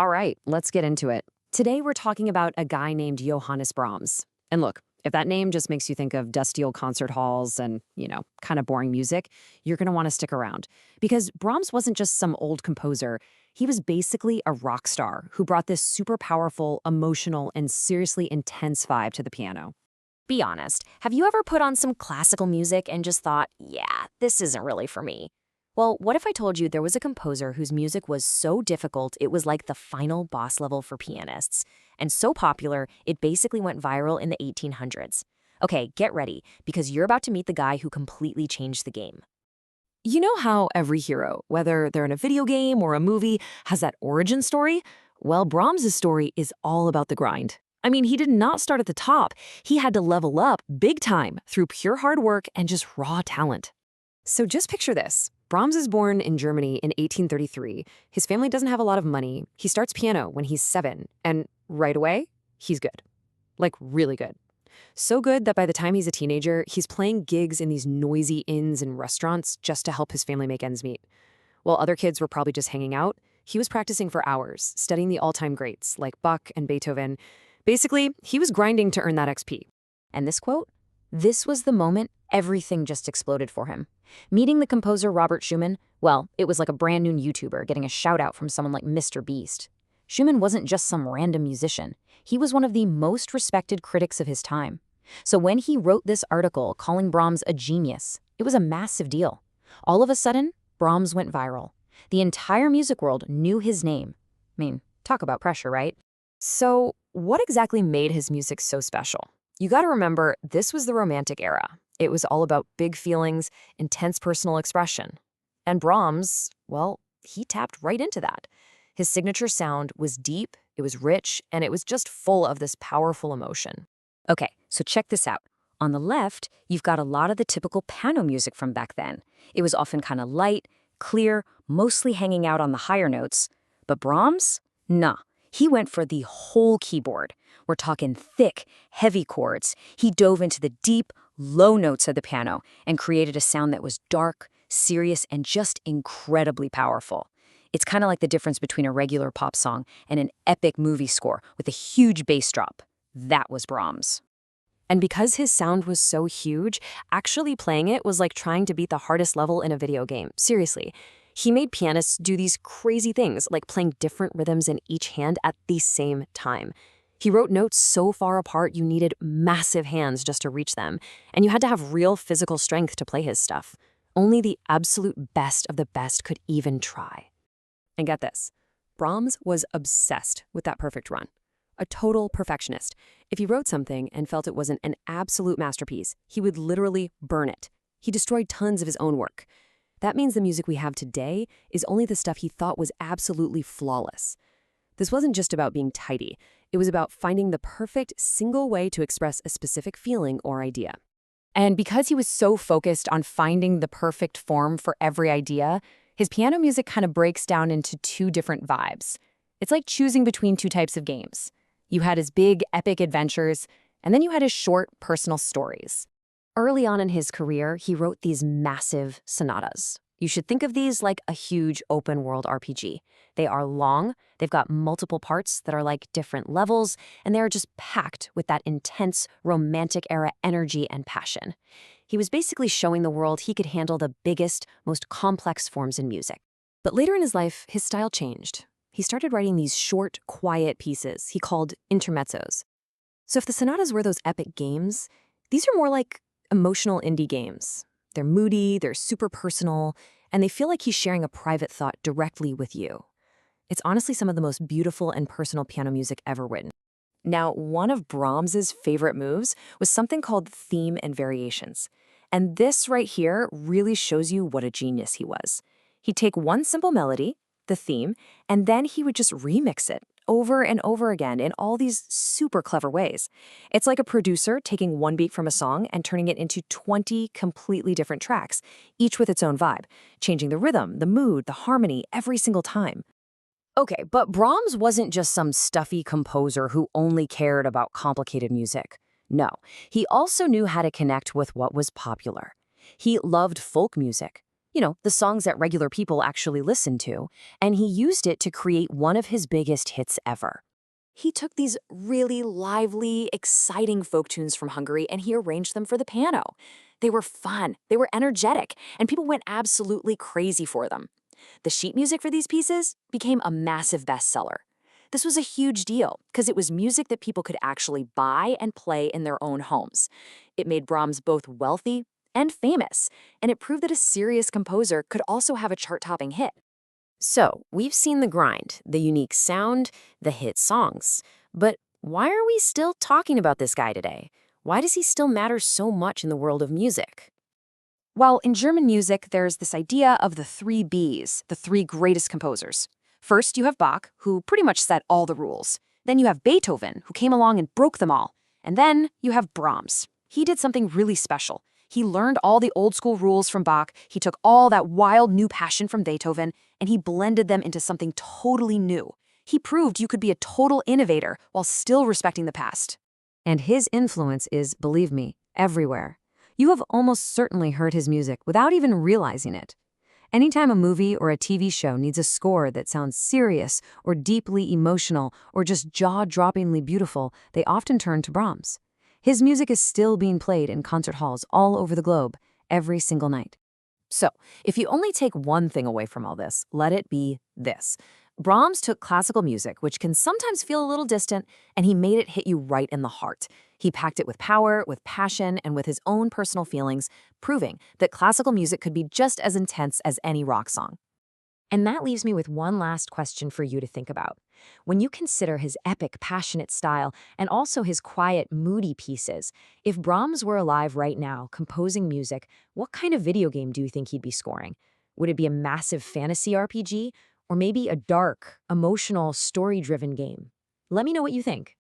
All right, let's get into it. Today we're talking about a guy named Johannes Brahms. And look, if that name just makes you think of dusty old concert halls and, kind of boring music, you're going to want to stick around. Because Brahms wasn't just some old composer. He was basically a rock star who brought this super powerful, emotional, and seriously intense vibe to the piano. Be honest, have you ever put on some classical music and just thought, yeah, this isn't really for me? Well, what if I told you there was a composer whose music was so difficult it was like the final boss level for pianists, and so popular it basically went viral in the 1800s? Okay, get ready, because you're about to meet the guy who completely changed the game. You know how every hero, whether they're in a video game or a movie, has that origin story? Well, Brahms' story is all about the grind. I mean, he did not start at the top. He had to level up big time through pure hard work and just raw talent. So just picture this. Brahms is born in Germany in 1833. His family doesn't have a lot of money. He starts piano when he's 7, and right away, he's good. Like, really good. So good that by the time he's a teenager, he's playing gigs in these noisy inns and restaurants just to help his family make ends meet. While other kids were probably just hanging out, he was practicing for hours, studying the all-time greats like Bach and Beethoven. Basically, he was grinding to earn that XP. And this quote? This was the moment everything just exploded for him. Meeting the composer Robert Schumann, well, it was like a brand new YouTuber getting a shout out from someone like Mr. Beast. Schumann wasn't just some random musician. He was one of the most respected critics of his time. So when he wrote this article calling Brahms a genius, it was a massive deal. All of a sudden, Brahms went viral. The entire music world knew his name. I mean, talk about pressure, right? So what exactly made his music so special? You gotta remember, this was the Romantic era. It was all about big feelings, intense personal expression. And Brahms, well, he tapped right into that. His signature sound was deep, it was rich, and it was just full of this powerful emotion. Okay, so check this out. On the left, you've got a lot of the typical piano music from back then. It was often kind of light, clear, mostly hanging out on the higher notes. But Brahms? Nah, he went for the whole keyboard. We're talking thick, heavy chords. He dove into the deep, low notes of the piano and created a sound that was dark, serious, and just incredibly powerful. It's kind of like the difference between a regular pop song and an epic movie score with a huge bass drop. That was Brahms. And because his sound was so huge, actually playing it was like trying to beat the hardest level in a video game. Seriously. He made pianists do these crazy things, like playing different rhythms in each hand at the same time. He wrote notes so far apart you needed massive hands just to reach them, and you had to have real physical strength to play his stuff. Only the absolute best of the best could even try. And get this, Brahms was obsessed with that perfect run. A total perfectionist. If he wrote something and felt it wasn't an absolute masterpiece, he would literally burn it. He destroyed tons of his own work. That means the music we have today is only the stuff he thought was absolutely flawless. This wasn't just about being tidy. It was about finding the perfect single way to express a specific feeling or idea. And because he was so focused on finding the perfect form for every idea, his piano music kind of breaks down into two different vibes. It's like choosing between two types of games. You had his big, epic adventures, and then you had his short, personal stories. Early on in his career, he wrote these massive sonatas. You should think of these like a huge open-world RPG. They are long, they've got multiple parts that are like different levels, and they're just packed with that intense, romantic-era energy and passion. He was basically showing the world he could handle the biggest, most complex forms in music. But later in his life, his style changed. He started writing these short, quiet pieces he called intermezzos. So if the sonatas were those epic games, these are more like emotional indie games. They're moody, they're super personal, and they feel like he's sharing a private thought directly with you. It's honestly some of the most beautiful and personal piano music ever written. Now, one of Brahms's favorite moves was something called theme and variations. And this right here really shows you what a genius he was. He'd take one simple melody, the theme, and then he would just remix it over and over again in all these super clever ways. It's like a producer taking one beat from a song and turning it into 20 completely different tracks, each with its own vibe, changing the rhythm, the mood, the harmony every single time. Okay, but Brahms wasn't just some stuffy composer who only cared about complicated music. No, he also knew how to connect with what was popular. He loved folk music, The songs that regular people actually listen to, and he used it to create one of his biggest hits ever. He took these really lively, exciting folk tunes from Hungary and he arranged them for the piano. They were fun, they were energetic, and people went absolutely crazy for them. The sheet music for these pieces became a massive bestseller. This was a huge deal because it was music that people could actually buy and play in their own homes. It made Brahms both wealthy and famous, and it proved that a serious composer could also have a chart-topping hit. So, we've seen the grind, the unique sound, the hit songs. But why are we still talking about this guy today? Why does he still matter so much in the world of music? Well, in German music, there's this idea of the three Bs, the three greatest composers. First, you have Bach, who pretty much set all the rules. Then you have Beethoven, who came along and broke them all. And then you have Brahms. He did something really special. He learned all the old school rules from Bach, he took all that wild new passion from Beethoven, and he blended them into something totally new. He proved you could be a total innovator while still respecting the past. And his influence is, believe me, everywhere. You have almost certainly heard his music without even realizing it. Anytime a movie or a TV show needs a score that sounds serious or deeply emotional or just jaw-droppingly beautiful, they often turn to Brahms. His music is still being played in concert halls all over the globe, every single night. So, if you only take one thing away from all this, let it be this. Brahms took classical music, which can sometimes feel a little distant, and he made it hit you right in the heart. He packed it with power, with passion, and with his own personal feelings, proving that classical music could be just as intense as any rock song. And that leaves me with one last question for you to think about. When you consider his epic, passionate style and also his quiet, moody pieces, if Brahms were alive right now, composing music, what kind of video game do you think he'd be scoring? Would it be a massive fantasy RPG? Or maybe a dark, emotional, story-driven game? Let me know what you think.